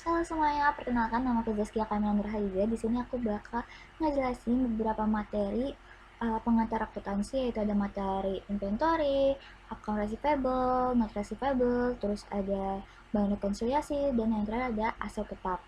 Halo semuanya, perkenalkan nama aku Zaskia Kamila Nurhaliza. Di sini aku bakal ngejelasin beberapa materi pengantar akuntansi, yaitu ada materi inventory, account receivable, not receivable, terus ada bank rekonsiliasi, dan yang terakhir ada aset tetap.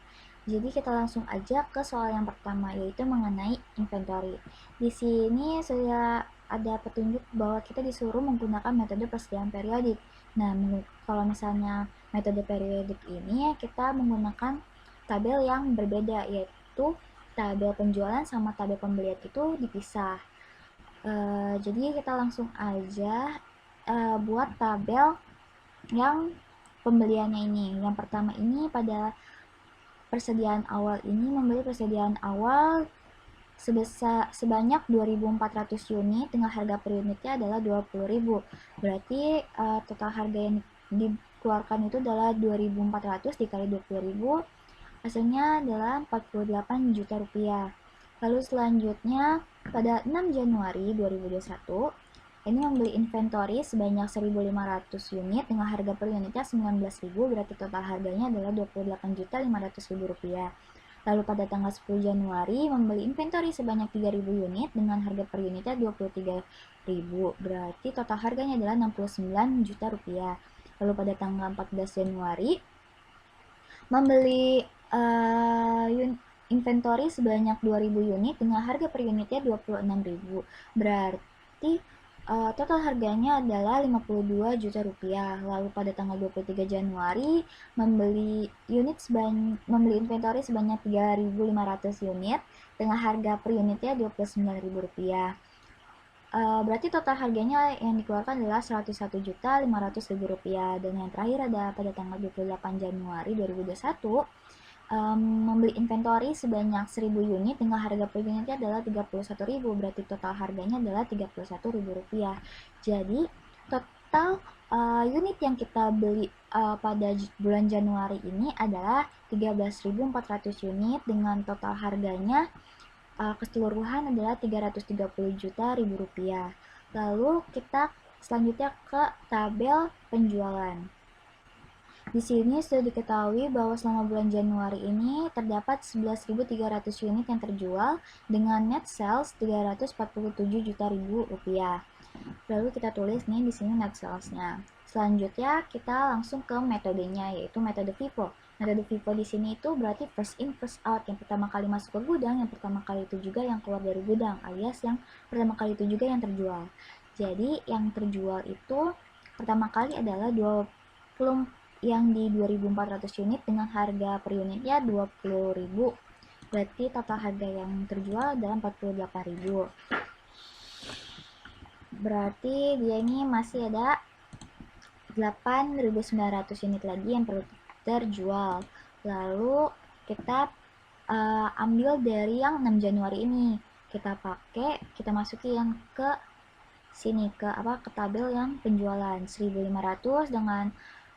Jadi kita langsung aja ke soal yang pertama, yaitu mengenai inventory. Di sini sudah ada petunjuk bahwa kita disuruh menggunakan metode persediaan periodik. Nah, kalau misalnya metode periodik ini kita menggunakan tabel yang berbeda, yaitu tabel penjualan sama tabel pembelian itu dipisah. Jadi kita langsung aja buat tabel yang pembeliannya ini. Yang pertama ini pada persediaan awal ini membeli persediaan awal sebanyak 2.400 unit dengan harga per unitnya adalah 20.000. Berarti total harga yang dikeluarkan itu adalah 2.400 dikali 20.000, hasilnya adalah 48 juta rupiah. Lalu selanjutnya pada 6 Januari 2021 ini membeli inventory sebanyak 1.500 unit dengan harga per unitnya 19.000, berarti total harganya adalah 28.500.000 rupiah. Lalu pada tanggal 10 Januari membeli inventory sebanyak 3.000 unit dengan harga per unitnya 23.000, berarti total harganya adalah 69 juta rupiah. Lalu pada tanggal 14 Januari membeli inventory sebanyak 2.000 unit dengan harga per unitnya 26.000, berarti total harganya adalah 52 juta rupiah. Lalu pada tanggal 23 Januari membeli inventory sebanyak 3.500 unit dengan harga per unitnya 29.000 rupiah. Berarti total harganya yang dikeluarkan adalah 101.500.000 rupiah. Dan yang terakhir ada pada tanggal 28 Januari 2021 membeli inventory sebanyak 1.000 unit dengan harga per unitnya adalah 31.000, berarti total harganya adalah 31.000 rupiah. Jadi total unit yang kita beli pada bulan Januari ini adalah 13.400 unit dengan total harganya keseluruhan adalah 330 juta ribu rupiah. Lalu kita selanjutnya ke tabel penjualan. Di sini sudah diketahui bahwa selama bulan Januari ini terdapat 11.300 unit yang terjual dengan net sales 347 juta ribu rupiah. Lalu kita tulis nih di sini net sales-nya. Selanjutnya kita langsung ke metodenya, yaitu metode FIFO. Metode FIFO di sini itu berarti first in first out, yang pertama kali masuk ke gudang, yang pertama kali itu juga yang keluar dari gudang, alias yang pertama kali itu juga yang terjual. Jadi yang terjual itu pertama kali adalah 20 yang di 2.400 unit dengan harga per unitnya 20.000. Berarti total harga yang terjual adalah 48.000. Berarti dia ini masih ada 8.900 unit lagi yang perlu terjual. Lalu kita ambil dari yang 6 Januari ini. Kita masukin ke sini ke tabel yang penjualan 1.500 dengan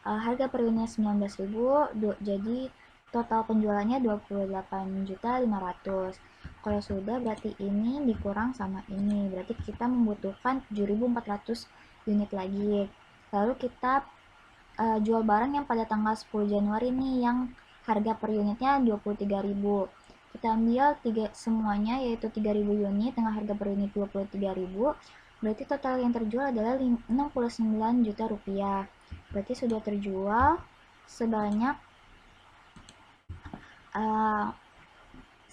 harga per unitnya 19.000, jadi total penjualannya 28.500. Kalau sudah berarti ini dikurang sama ini, berarti kita membutuhkan 7.400 unit lagi. Lalu kita jual barang yang pada tanggal 10 Januari nih yang harga per unitnya 23.000. Kita ambil semuanya, yaitu 3.000 unit dengan harga per unit 23.000. Berarti total yang terjual adalah 69 juta rupiah. Berarti sudah terjual sebanyak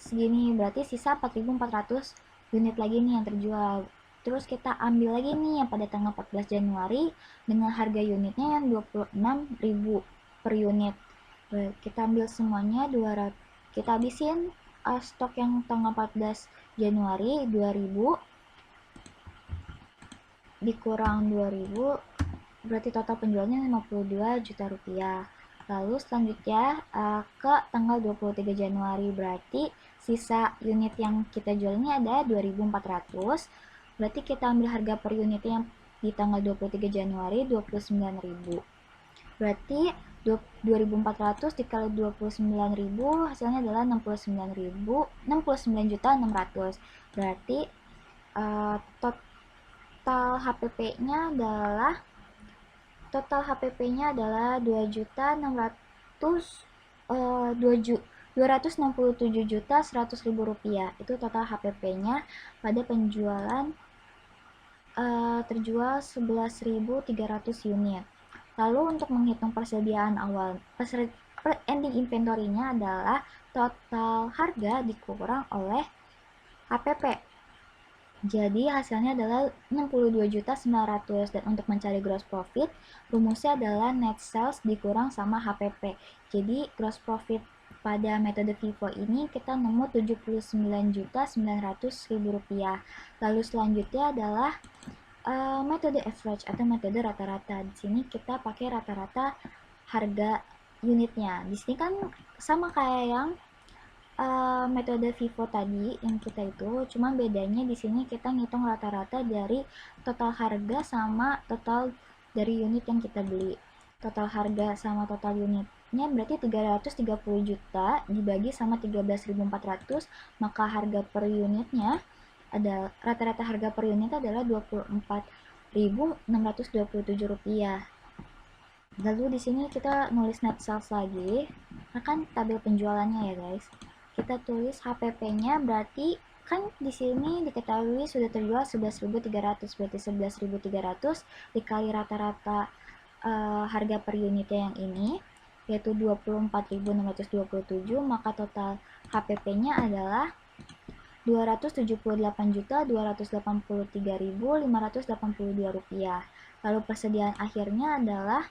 segini, berarti sisa 4.400 unit lagi nih yang terjual. Terus kita ambil lagi nih yang pada tanggal 14 Januari dengan harga unitnya yang 26.000 per unit. Kita ambil semuanya 200. Kita habisin stok yang tanggal 14 Januari 2.000 dikurang 2.000, berarti total penjualnya 52 juta rupiah. Lalu selanjutnya ke tanggal 23 Januari, berarti sisa unit yang kita jual ini ada 2.400. Berarti kita ambil harga per unit yang di tanggal 23 Januari 29.000. Berarti 2.400 dikali 29.000 hasilnya adalah 69.600. Berarti total HPP-nya adalah 2.600.000 2.267.100.000 itu total HPP-nya pada penjualan terjual 11.300 unit. Lalu untuk menghitung persediaan awal ending inventory-nya adalah total harga dikurang oleh HPP. Jadi hasilnya adalah 62.900.000 dan untuk mencari gross profit rumusnya adalah net sales dikurang sama HPP. Jadi gross profit pada metode FIFO ini kita nemu 79.900.000 rupiah. Lalu selanjutnya adalah metode average atau metode rata-rata. Di sini kita pakai rata-rata harga unitnya. Di sini kan sama kayak yang metode FIFO tadi yang kita itu, cuma bedanya di sini kita ngitung rata-rata dari total harga sama total dari unit yang kita beli. Total harga sama total unitnya berarti 330 juta dibagi sama 13.400, maka harga per unitnya ada rata-rata harga per unit adalah 24.627 rupiah. Lalu di sini kita nulis net sales lagi, akan tabel penjualannya ya guys. Kita tulis HPP-nya berarti kan di sini diketahui sudah terjual 11.300, berarti 11.300 dikali rata-rata harga per unitnya yang ini yaitu 24.627, maka total HPP-nya adalah 278.283.582 rupiah. Lalu persediaan akhirnya adalah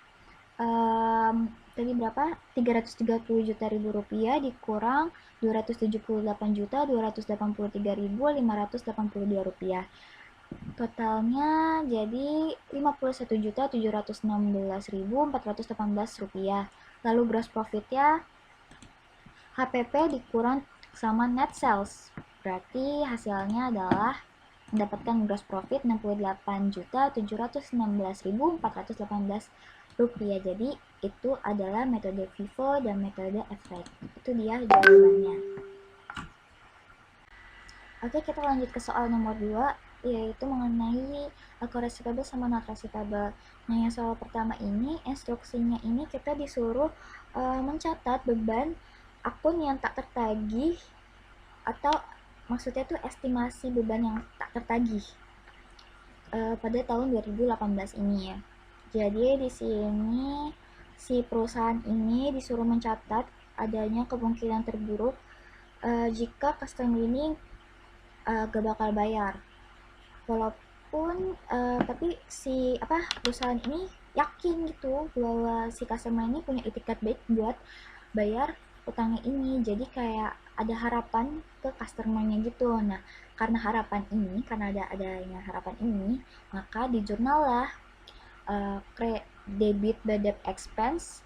tadi berapa? 330 juta ribu rupiah dikurang 278.283.582 rupiah. Totalnya jadi 51.716.418 rupiah. Lalu gross profitnya HPP dikurang sama net sales. Berarti hasilnya adalah mendapatkan gross profit 68.716.418 rupiah. Jadi itu adalah metode FIFO dan metode average. Itu dia jawabannya. Oke, kita lanjut ke soal nomor 2, yaitu mengenai akurasi tabel sama notrasi tabel. Nah, yang soal pertama ini, instruksinya ini kita disuruh mencatat beban akun yang tak tertagih, atau maksudnya itu estimasi beban yang tak tertagih pada tahun 2018 ini ya. Jadi di sini si perusahaan ini disuruh mencatat adanya kemungkinan terburuk jika customer ini gak bakal bayar. Walaupun tapi si perusahaan ini yakin gitu bahwa si customer ini punya itikat baik buat bayar utangnya ini. Jadi kayak ada harapan ke customer-nya gitu. Nah, karena adanya harapan ini, maka di jurnal lah debit by debt expense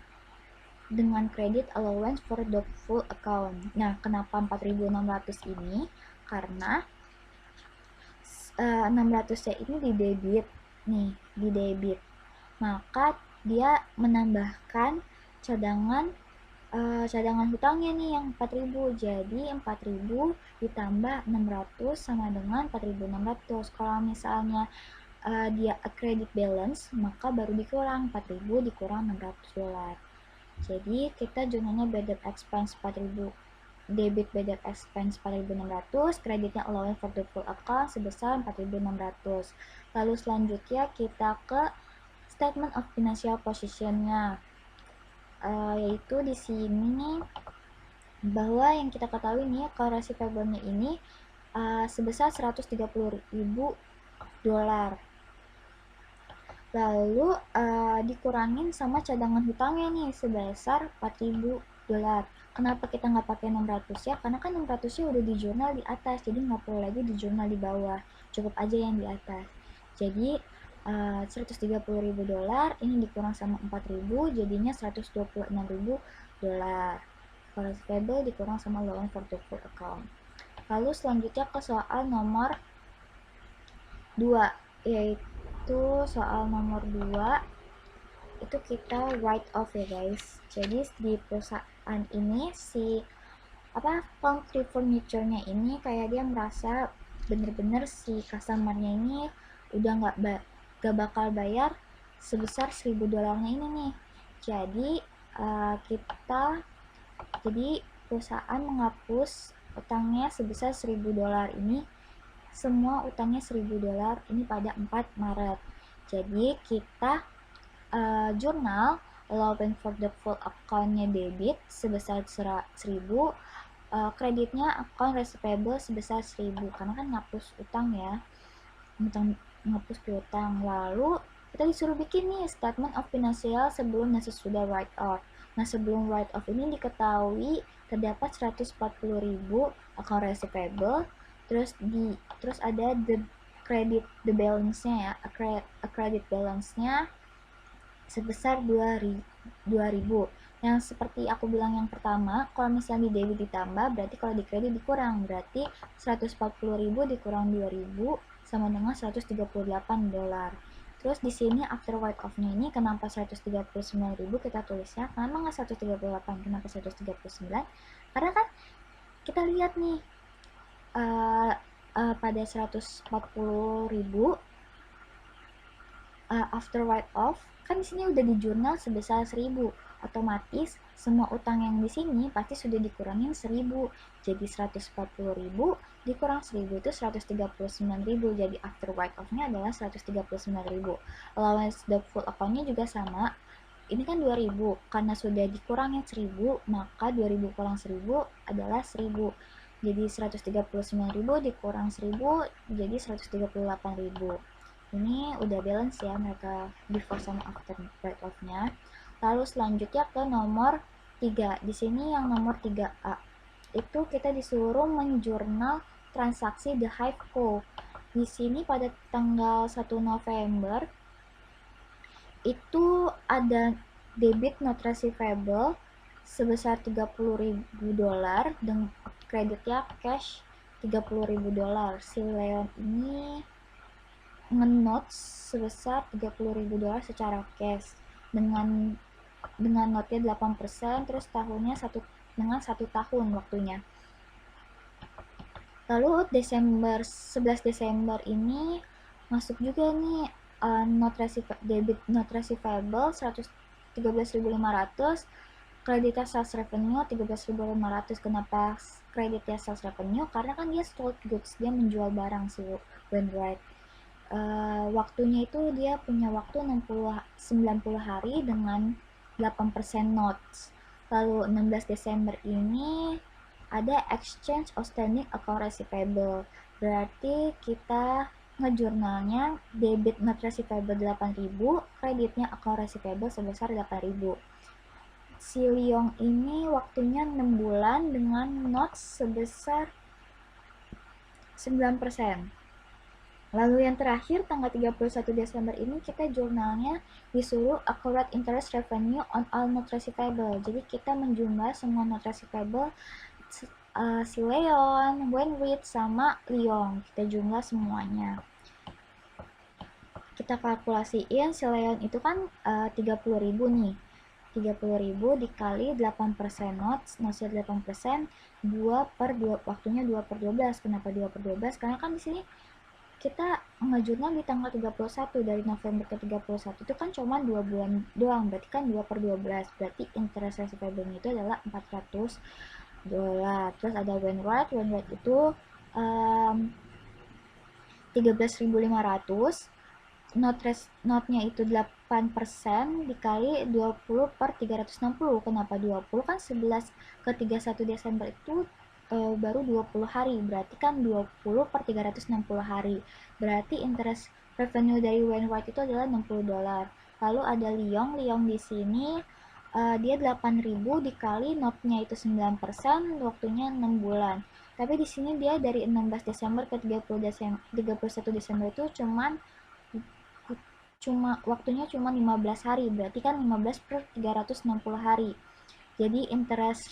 dengan credit allowance for doubtful account. Nah, kenapa 4.600 ini? Karena 600-nya ini di debit. Maka dia menambahkan cadangan hutangnya nih yang 4.000. Jadi 4.000 ditambah 600 sama dengan 4.600. Kalau misalnya dia a credit balance, maka baru dikurang 4.000 dikurang 600 dolar. Jadi kita jurnalnya by debt expense 4.000, debit by debt expense 4.600, kreditnya allowance for the full account sebesar 4.600. Lalu selanjutnya kita ke statement of financial position-nya, yaitu di sini bahwa yang kita ketahui nih akurasi payable-nya ini sebesar 130.000 dolar. Lalu dikurangin sama cadangan hutangnya nih sebesar 4.000 dolar. Kenapa kita nggak pakai 600 ya? Karena kan 600 nya udah di jurnal di atas, jadi nggak perlu lagi di jurnal di bawah, cukup aja yang di atas. Jadi 130.000 dolar ini dikurang sama 4.000 jadinya 126.000 dolar. Akurasi payable dikurang sama loan for the full account. Lalu selanjutnya ke soal nomor 2, yaitu soal nomor 2 itu kita write off ya guys. Jadi di perusahaan ini si Country Furniture-nya ini kayak dia merasa bener-bener si customer-nya ini udah gak bakal bayar sebesar 1.000 dolarnya ini nih. Jadi kita Jadi perusahaan menghapus utangnya sebesar $1.000 ini, semua utangnya $1.000 ini pada 4 Maret. Jadi kita jurnal allowing for the full account-nya debit sebesar 1.000, kreditnya account receivable sebesar 1.000 karena kan ngapus utang ya, ngapus piutang. Lalu kita disuruh bikin nih statement of financial sebelum dan sesudah write off. Nah, sebelum write off ini diketahui terdapat 140.000 account receivable, terus ada the balance-nya ya, credit balance-nya sebesar 2.000. Yang seperti aku bilang yang pertama, kalau misalnya di debit ditambah, berarti kalau di kredit dikurang. Berarti 140.000 dikurang 2.000 sama dengan $138. Terus di sini after write off-nya ini kenapa 139.000 kita tulisnya? Kenapa nggak 138? Kenapa 139? Karena kan kita lihat nih pada 140.000 after write off kan di sini udah di jurnal sebesar 1.000, otomatis semua utang yang di sini pasti sudah dikurangin 1.000, jadi 140.000 dikurang 1.000 itu 139.000, jadi after write off-nya adalah 139.000. Allowance the full account-nya juga sama, ini kan 2.000, karena sudah dikurangin 1.000 maka 2.000 kurang 1.000 adalah 1.000, jadi 139.000 dikurang 1.000 jadi 138.000. Ini udah balance ya mereka before sama after write off-nya. Lalu selanjutnya ke nomor 3. Di sini yang nomor 3A itu kita disuruh menjurnal transaksi The Hive Co. Di sini pada tanggal 1 November itu ada debit not receivable sebesar $30.000 dan kreditnya cash $30.000. Si Leon ini nge-notes sebesar $30.000 secara cash dengan notnya 8%, terus tahunnya dengan 1 tahun waktunya. Lalu 11 Desember ini masuk juga nih debit not receivable 113.500, kreditnya sales revenue 13.500. Kenapa kreditnya sales revenue? Karena kan dia sold goods, dia menjual barang si Wainwright. Waktunya itu dia punya waktu 90 hari dengan 8% notes. Lalu 16 Desember ini ada exchange outstanding account receivable, berarti kita ngejurnalnya debit not receivable 8.000, kreditnya account receivable sebesar 8.000. Si Leong ini waktunya 6 bulan dengan notes sebesar 9%. Lalu yang terakhir tanggal 31 Desember ini kita jurnalnya disuruh accurate interest revenue on all not receivable. Jadi kita menjumlah semua not receivable si Leon, Wainwright, sama Leong. Kita jumlah semuanya. Kita kalkulasiin si Leon itu kan 30.000 nih. 30.000 dikali 8% notesnya 8%, 2 per 2, waktunya 2 per 12. Kenapa 2 per 12? Karena kan di sini kita ngejurnal di tanggal 31, dari November ke 31 itu kan cuma 2 bulan doang, berarti kan 2 per 12, berarti interest receivable itu adalah $400. Terus ada Wainwright itu 13.500, notnya itu 8% dikali 20 per 360. Kenapa 20? Kan 11 ke 31 Desember itu baru 20 hari, berarti kan 20 per 360 hari, berarti interest revenue dari Wainwright itu adalah $60. Lalu ada Leong di sini dia 8.000 dikali notnya itu 9%, waktunya 6 bulan. Tapi di sini dia dari 16 Desember ke 31 Desember itu waktunya cuma 15 hari, berarti kan 15 per 360 hari. Jadi interest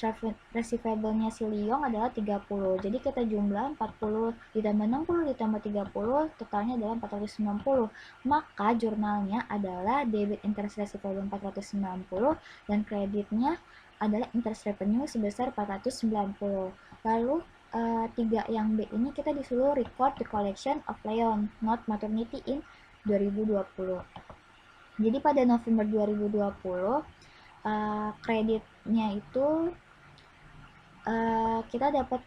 receivable-nya si Leong adalah 30. Jadi kita jumlah 40 ditambah 60 ditambah 30, totalnya adalah 490. Maka jurnalnya adalah debit interest receivable 490 dan kreditnya adalah interest revenue sebesar 490. Lalu 3 yang B ini kita disuruh record the collection of Leon, not maternity in 2020. Jadi pada November 2020 kreditnya itu kita dapat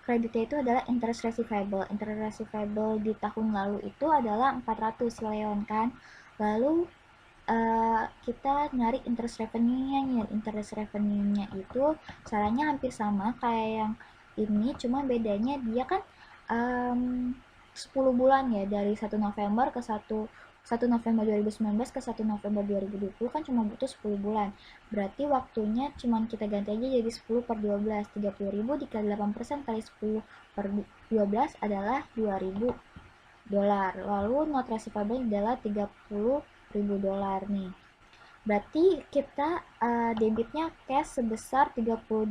kreditnya itu adalah interest receivable. Interest receivable di tahun lalu itu adalah 400 Leon kan. Lalu kita nyari interest revenue-nya. Interest revenue-nya itu caranya hampir sama kayak yang ini, cuma bedanya dia kan 10 bulan ya, dari 1 November ke 1 November 2019 ke 1 November 2020 kan cuma butuh 10 bulan. Berarti waktunya cuma kita ganti aja jadi 10 per 12. 30.000 dikali 8% kali 10 per 12 adalah 2.000 dolar. Lalu not receivable adalah 30.000 dolar nih. Berarti kita debitnya cash sebesar 32.000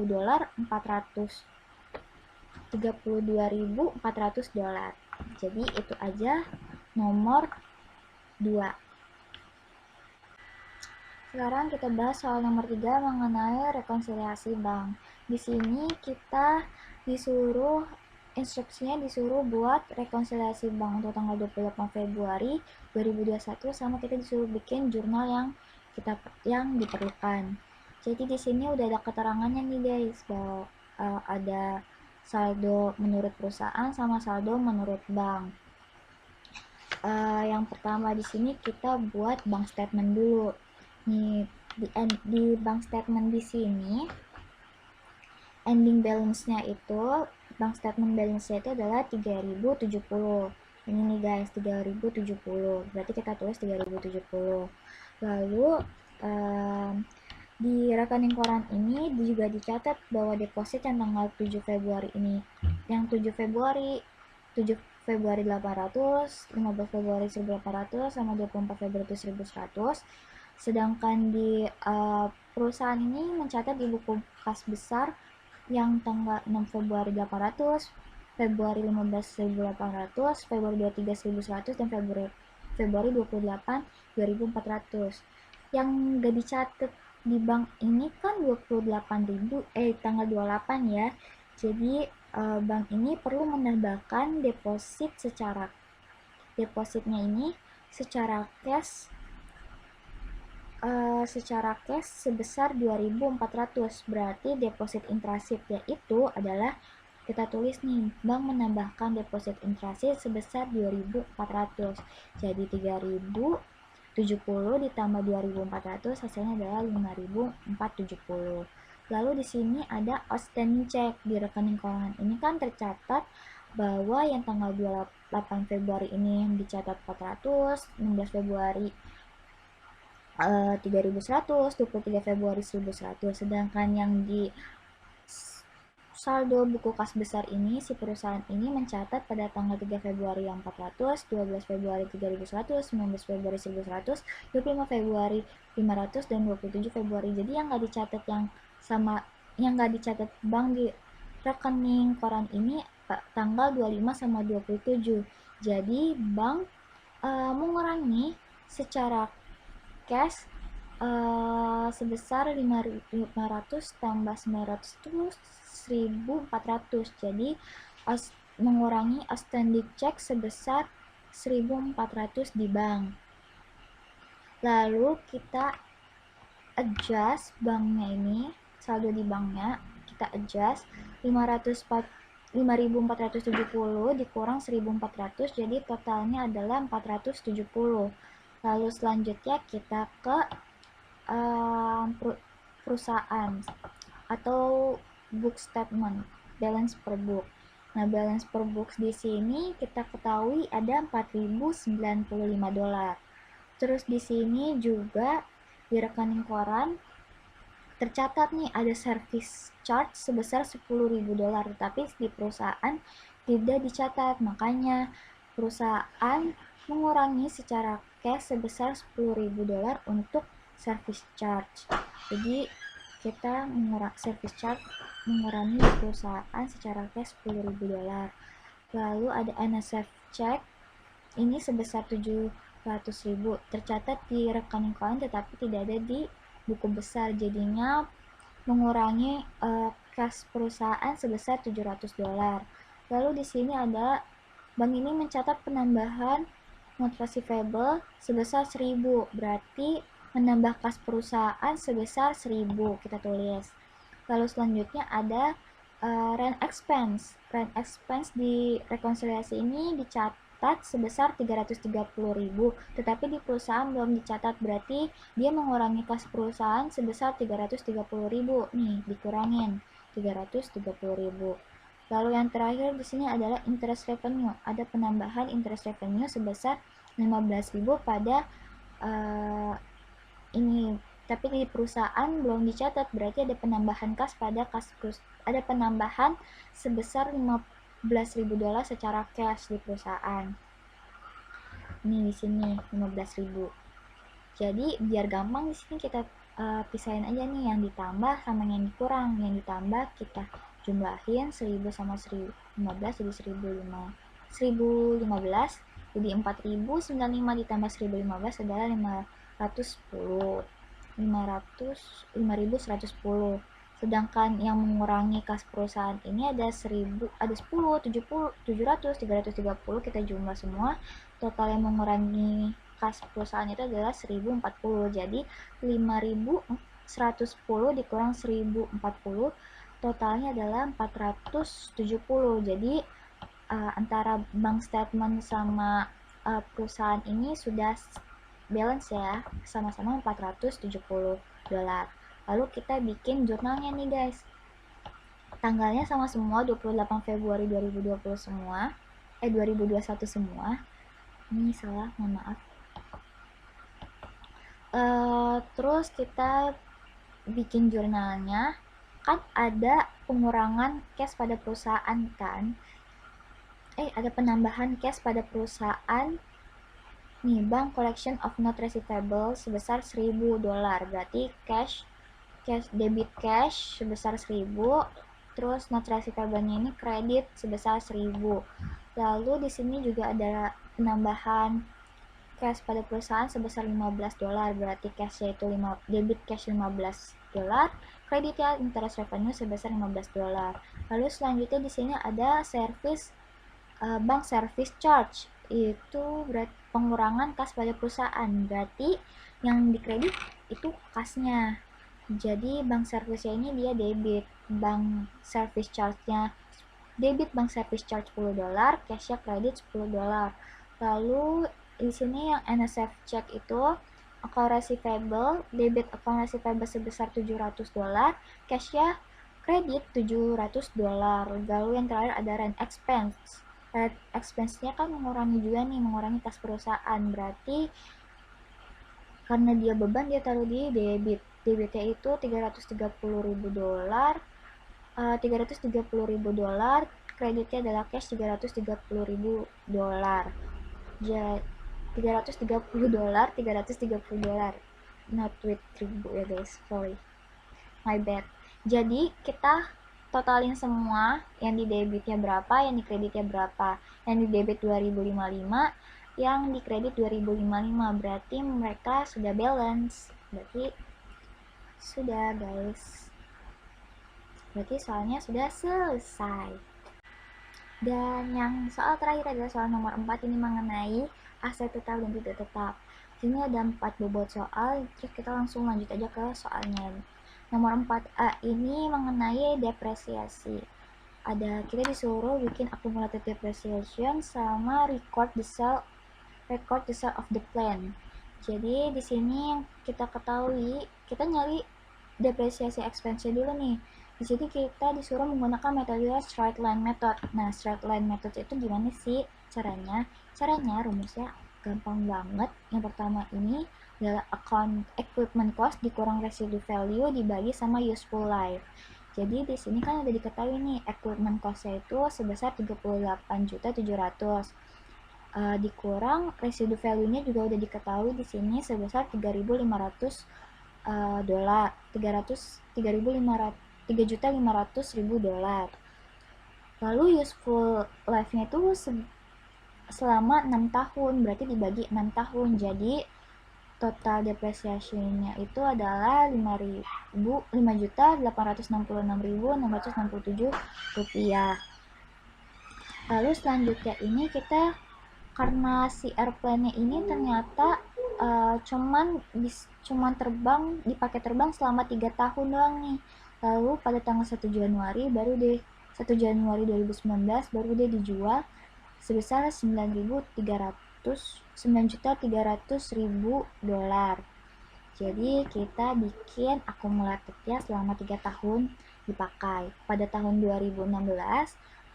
dolar 32.400 dolar. Jadi itu aja nomor 2. Sekarang kita bahas soal nomor 3 mengenai rekonsiliasi bank. Di sini kita instruksinya disuruh buat rekonsiliasi bank untuk tanggal 28 Februari 2021 sama kita disuruh bikin jurnal yang diperlukan. Jadi di sini udah ada keterangannya nih guys, bahwa ada saldo menurut perusahaan sama saldo menurut bank. Yang pertama di sini kita buat bank statement dulu. Nih di bank statement di sini ending balance-nya itu, bank statement balance-nya itu adalah 3070. Ini nih guys, 3070. Berarti kita tulis 3070. Lalu di rekening koran ini juga dicatat bahwa deposit yang tanggal 7 Februari ini, yang 7 Februari 800, 15 Februari 1800, sama 24 Februari 1100. Sedangkan di perusahaan ini mencatat di buku kas besar yang tanggal 6 Februari 800, Februari 15 1800, Februari 23 1100, dan Februari 28 2400. Yang gak dicatat di bank ini kan 28.000 tanggal 28 ya. Jadi bank ini perlu menambahkan depositnya ini secara cash sebesar 2.400. Berarti deposit intransif yaitu adalah, kita tulis nih, bank menambahkan deposit intransif sebesar 2.400. Jadi 3.070 ditambah 2.400 hasilnya adalah 5.470. Lalu di sini ada outstanding check. Di rekening keuangan ini kan tercatat bahwa yang tanggal 28 Februari ini yang dicatat 400, 16 Februari 3.100, 23 Februari 1.100. Sedangkan yang di saldo buku kas besar ini, si perusahaan ini mencatat pada tanggal 3 Februari yang 400, 12 Februari 3.100, 19 Februari 1.100, 25 Februari 500, dan 27 Februari. Jadi yang nggak dicatat bank di rekening koran ini tanggal 25 sama 27. Jadi bank mengurangi secara cash sebesar 500 tambah 900 itu 1.400. Jadi mengurangi outstanding check sebesar 1.400 di bank. Lalu kita adjust banknya ini, saldo di banknya kita adjust 5.470 dikurang 1.400, jadi totalnya adalah 470. Lalu selanjutnya kita ke perusahaan atau book statement, balance per book. Nah, balance per book di sini kita ketahui ada 4.095 dolar. Terus di sini juga di rekening koran tercatat nih ada service charge sebesar 10.000 dolar, tapi di perusahaan tidak dicatat. Makanya perusahaan mengurangi secara cash sebesar 10.000 dolar untuk service charge. Jadi kita service charge mengurangi di perusahaan secara cash 10.000 dolar. Lalu ada NSF check ini sebesar 700.000 tercatat di rekening koran tetapi tidak ada di buku besar, jadinya mengurangi cash perusahaan sebesar 700 dolar. Lalu di sini ada bank ini mencatat penambahan not receivable sebesar 1.000, berarti menambah kas perusahaan sebesar 1.000, kita tulis. Lalu selanjutnya ada rent expense. Rent expense di rekonsiliasi ini dicatat sebesar 330.000, tetapi di perusahaan belum dicatat, berarti dia mengurangi kas perusahaan sebesar 330.000. Nih, dikurangin 330.000. Lalu yang terakhir di sini adalah interest revenue. Ada penambahan interest revenue sebesar 15.000 pada ini, tapi di perusahaan belum dicatat, berarti ada penambahan kas pada ada penambahan sebesar $15.000 secara cash di perusahaan. Ini di sini 15.000. Jadi biar gampang di sini kita pisahin aja nih yang ditambah sama yang dikurang. Yang ditambah kita jumlahin 1000 sama 1015 jadi 1015. Jadi 4095 ditambah 1015 adalah 510. 5110. Sedangkan yang mengurangi kas perusahaan ini ada 1000, ada 10, 70, 700, 330, kita jumlah semua. Total yang mengurangi kas perusahaan itu adalah 1040. Jadi 5110 dikurang 1040, totalnya adalah 470. Jadi antara bank statement sama perusahaan ini sudah balance ya, sama-sama $470. Lalu kita bikin jurnalnya nih guys. Tanggalnya sama semua, 28 Februari 2020 semua. 2021 semua. Ini salah, mohon maaf. Terus kita bikin jurnalnya. Kan ada pengurangan cash pada perusahaan kan. Ada penambahan cash pada perusahaan. Nih, bank collection of note receivable sebesar $1.000. Berarti debit cash sebesar 1.000, terus note receivable-nya ini kredit sebesar 1.000. Lalu di sini juga ada penambahan cash pada perusahaan sebesar $15. Berarti cash yaitu debit cash $15, kreditnya interest revenue sebesar $15. Lalu selanjutnya di sini ada bank service charge, itu berarti pengurangan kas pada perusahaan, berarti yang dikredit itu kasnya. Jadi bank service ini dia debit, bank service charge-nya debit, bank service charge $10, cashnya kredit $10. Lalu di sini yang NSF check itu account receivable, debit account receivable sebesar $700, cashnya kredit $700. Lalu yang terakhir ada rent expense. Rent expense-nya kan mengurangi juga nih, mengurangi kas perusahaan, berarti karena dia beban dia taruh di debit. Debitnya itu $330.000, $330.000, kreditnya adalah cash $330.000. Jadi $330, not with ribu ya guys, sorry, my bad. Jadi kita totalin semua, yang di debitnya berapa, yang di kreditnya berapa. Yang di debit 2055, yang di kredit 2055, berarti mereka sudah balance. Berarti sudah guys, berarti soalnya sudah selesai. Dan yang soal terakhir adalah soal nomor 4, ini mengenai aset tetap dan tidak tetap. Sini ada 4 bobot soal, terus kita langsung lanjut aja ke soalnya. Nomor 4A ini mengenai depresiasi. Kita disuruh bikin accumulated depreciation sama record the sale of the plan. Jadi di sini kita ketahui, kita nyari depresiasi expense dulu nih. Di sini kita disuruh menggunakan metode straight line method. Nah, straight line method itu gimana sih caranya? Caranya rumusnya gampang banget. Yang pertama ini adalah account equipment cost dikurang residual value dibagi sama useful life. Jadi di sini kan udah diketahui nih, equipment cost-nya itu sebesar 38.700.000. Dikurang residual value-nya juga udah diketahui di sini sebesar $3.500. $3.500.000. Lalu useful life-nya itu selama 6 tahun, berarti dibagi 6 tahun. Jadi total depresiasinya itu adalah $5.866.667. Lalu selanjutnya ini kita, karena si airplane-nya ini ternyata cuman dipakai terbang selama 3 tahun doang nih. Lalu pada tanggal 1 Januari 2019 baru deh dijual sebesar 9.300.000 dolar. Jadi kita bikin akumulatifnya selama 3 tahun dipakai. Pada tahun 2016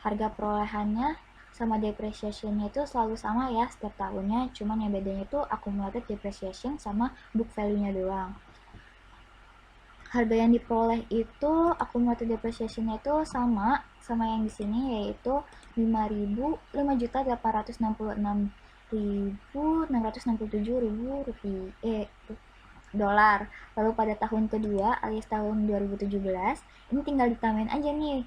harga perolehannya sama depreciation-nya itu selalu sama ya setiap tahunnya, cuman yang bedanya itu accumulated depreciation sama book value-nya doang. Harga yang diperoleh itu accumulated depreciation-nya itu sama yang di sini, yaitu 5.866.667 dolar. Lalu pada tahun kedua alias tahun 2017 ini tinggal ditambahin aja nih.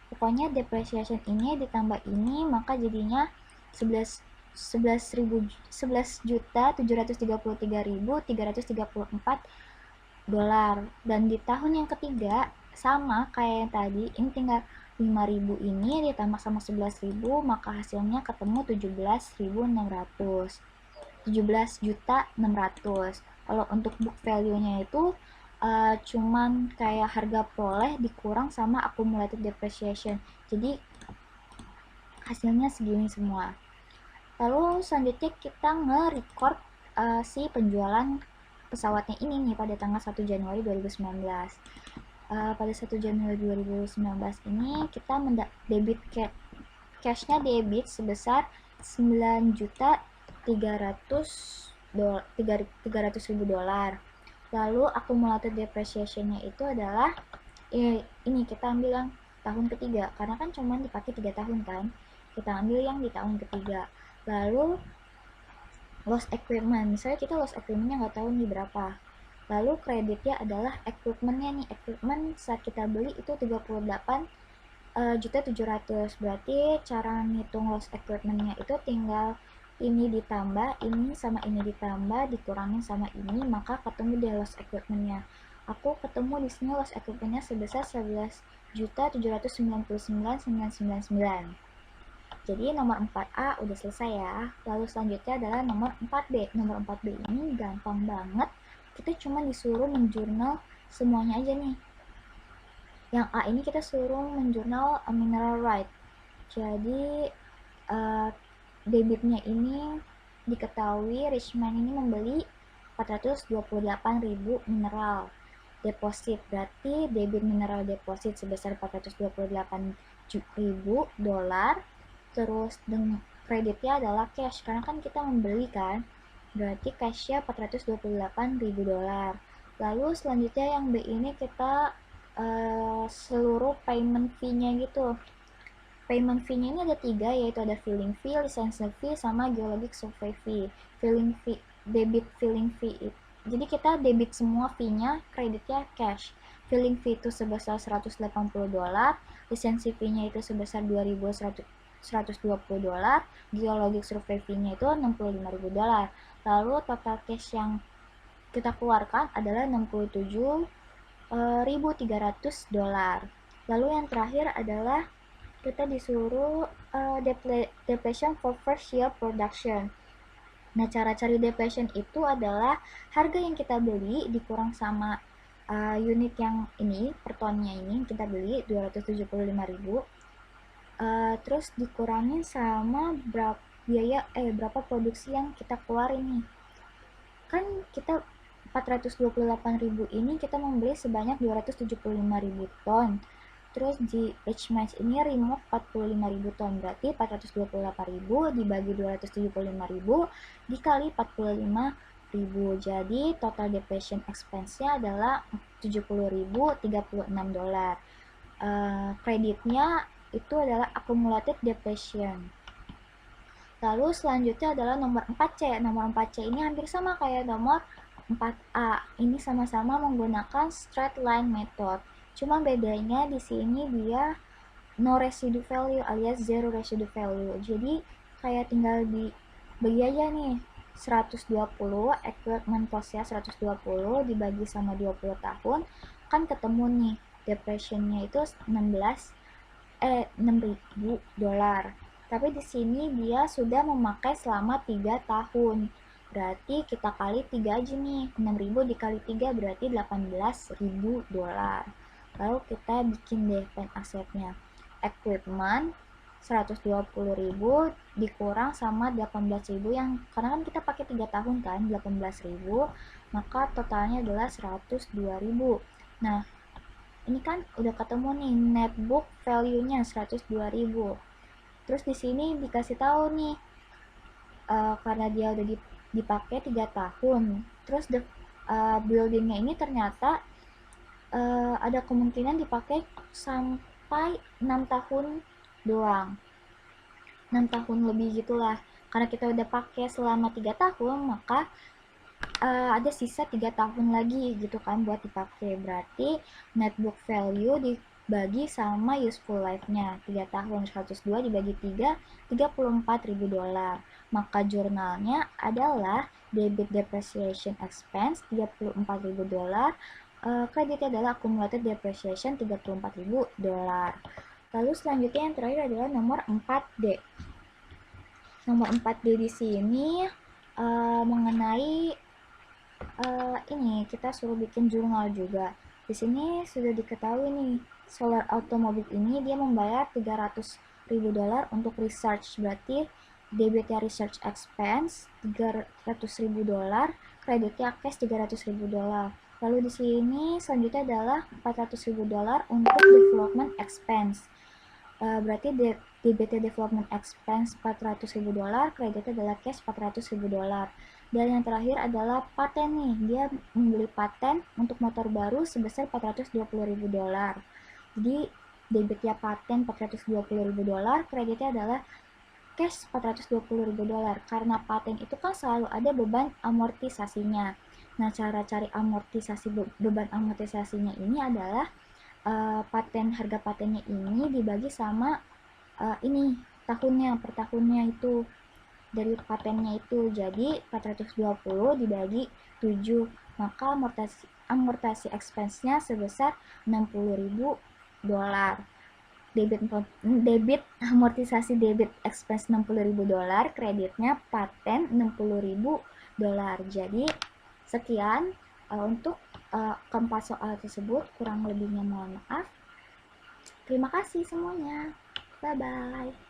Pokoknya depreciation ini ditambah ini maka jadinya 11.733.334 dolar. Dan di tahun yang ketiga sama kayak yang tadi, ini tinggal 5.000 ini ditambah sama 11.000 maka hasilnya ketemu 17.600. Kalau untuk book value-nya itu cuman kayak harga peroleh dikurang sama accumulated depreciation. Jadi hasilnya segini semua. Lalu selanjutnya kita nge-record si penjualan pesawatnya ini nih pada tanggal 1 Januari 2019. Pada 1 Januari 2019 ini kita debit cashnya debit sebesar 9.300.000 dolar. Lalu accumulated depreciation-nya itu adalah ini kita ambil yang tahun ketiga karena kan cuma dipakai 3 tahun kan. Kita ambil yang di tahun ketiga. Lalu loss equipment, misalnya kita loss equipment-nya nggak tahu nih berapa. Lalu kreditnya adalah equipment-nya nih. Equipment saat kita beli itu 38.700.000. Berarti cara ngitung loss equipment-nya itu tinggal ini ditambah, ini sama ini ditambah, dikurangin sama ini, maka ketemu deh loss equipment-nya. Aku ketemu di sini loss equipment-nya sebesar 11.799.999. Jadi nomor 4A udah selesai ya. Lalu selanjutnya adalah nomor 4B. Nomor 4B ini gampang banget. Kita cuma disuruh menjurnal semuanya aja nih. Yang A ini kita suruh menjurnal mineral right. Jadi debitnya ini diketahui Richmond ini membeli 428.000 mineral deposit. Berarti debit mineral deposit sebesar 428.000 dolar. Terus dengan kreditnya adalah cash karena kan kita membeli kan, berarti cashnya 428.000 dolar. Lalu selanjutnya yang B ini kita seluruh payment fee-nya gitu. Payment fee-nya ini ada 3, yaitu ada filling fee, license fee, sama geologic survey fee. Filling fee, debit filling fee. Jadi kita debit semua fee-nya, kreditnya cash. Filling fee itu sebesar 180 dolar, license fee-nya itu sebesar 2.120 dolar, geologic survey fee-nya itu 65.000 dolar. Lalu total cash yang kita keluarkan adalah 67.300 dolar. Lalu yang terakhir adalah kita disuruh depletion for first year production. Nah, cara cari depletion itu adalah harga yang kita beli dikurang sama unit yang ini, per tonnya ini kita beli 275.000. Terus dikurangin sama berapa produksi yang kita keluarin nih. Kan kita 428.000 ini kita membeli sebanyak 275.000 ton. Terus di H-match ini remove 45.000 ton, berarti 428.000 dibagi 275.000 dikali 45.000. Jadi total depletion expense-nya adalah 70.036 dolar. Kreditnya itu adalah accumulated depletion. Lalu selanjutnya adalah nomor 4C. Nomor 4C ini hampir sama kayak nomor 4A. Ini sama-sama menggunakan straight line method. Cuma bedanya di sini dia no residue value alias zero residue value. Jadi kayak tinggal dibagi aja nih. 120 equipment cost-nya 120 dibagi sama 20 tahun kan ketemu nih depreciation-nya itu 6.000 dolar. Tapi di sini dia sudah memakai selama 3 tahun. Berarti kita kali 3 aja nih. 6.000 dikali 3 berarti 18.000 dolar. Lalu kita bikin deh plan asetnya. Equipment 120.000 dikurang sama 18.000 yang karena kan kita pakai 3 tahun kan, 18.000, maka totalnya adalah 102.000. Nah, ini kan udah ketemu nih netbook value-nya 102.000. Terus di sini dikasih tahu nih karena dia udah dipakai 3 tahun. Terus buildingnya ini ternyata ada kemungkinan dipakai sampai 6 tahun doang. 6 tahun lebih gitulah. Karena kita udah pakai selama 3 tahun, maka ada sisa 3 tahun lagi gitu kan buat dipakai. Berarti netbook value dibagi sama useful life-nya. 3 tahun 102 dibagi 3, 34.000 dolar. Maka jurnalnya adalah debit depreciation expense 34.000 dolar. Kreditnya adalah accumulated depreciation 34.000 dolar. Lalu selanjutnya yang terakhir adalah nomor 4D. Nomor 4D di sini mengenai ini kita suruh bikin jurnal juga. Di sini sudah diketahui nih, Solar Automobile ini dia membayar 300.000 dolar untuk research. Berarti debitnya research expense 300.000 dolar, kreditnya cash 300.000 dolar. Lalu di sini selanjutnya adalah 400.000 dolar untuk development expense. Berarti debitnya development expense 400.000 dolar, kreditnya adalah cash 400.000 dolar. Dan yang terakhir adalah paten nih, dia membeli paten untuk motor baru sebesar 420.000 dolar. Jadi debitnya paten 420.000 dolar, kreditnya adalah cash 420.000 dolar. Karena paten itu kan selalu ada beban amortisasinya. Nah, cara cari amortisasi beban amortisasinya ini adalah harga patennya ini dibagi sama ini tahunnya per tahunnya itu dari patennya itu. Jadi 420 dibagi 7, maka amortasi expense-nya sebesar 60.000 dolar. Debit amortisasi debit expense 60.000 dolar, kreditnya paten 60.000 dolar. Jadi sekian untuk keempat soal tersebut, kurang lebihnya mohon maaf. Terima kasih semuanya. Bye bye.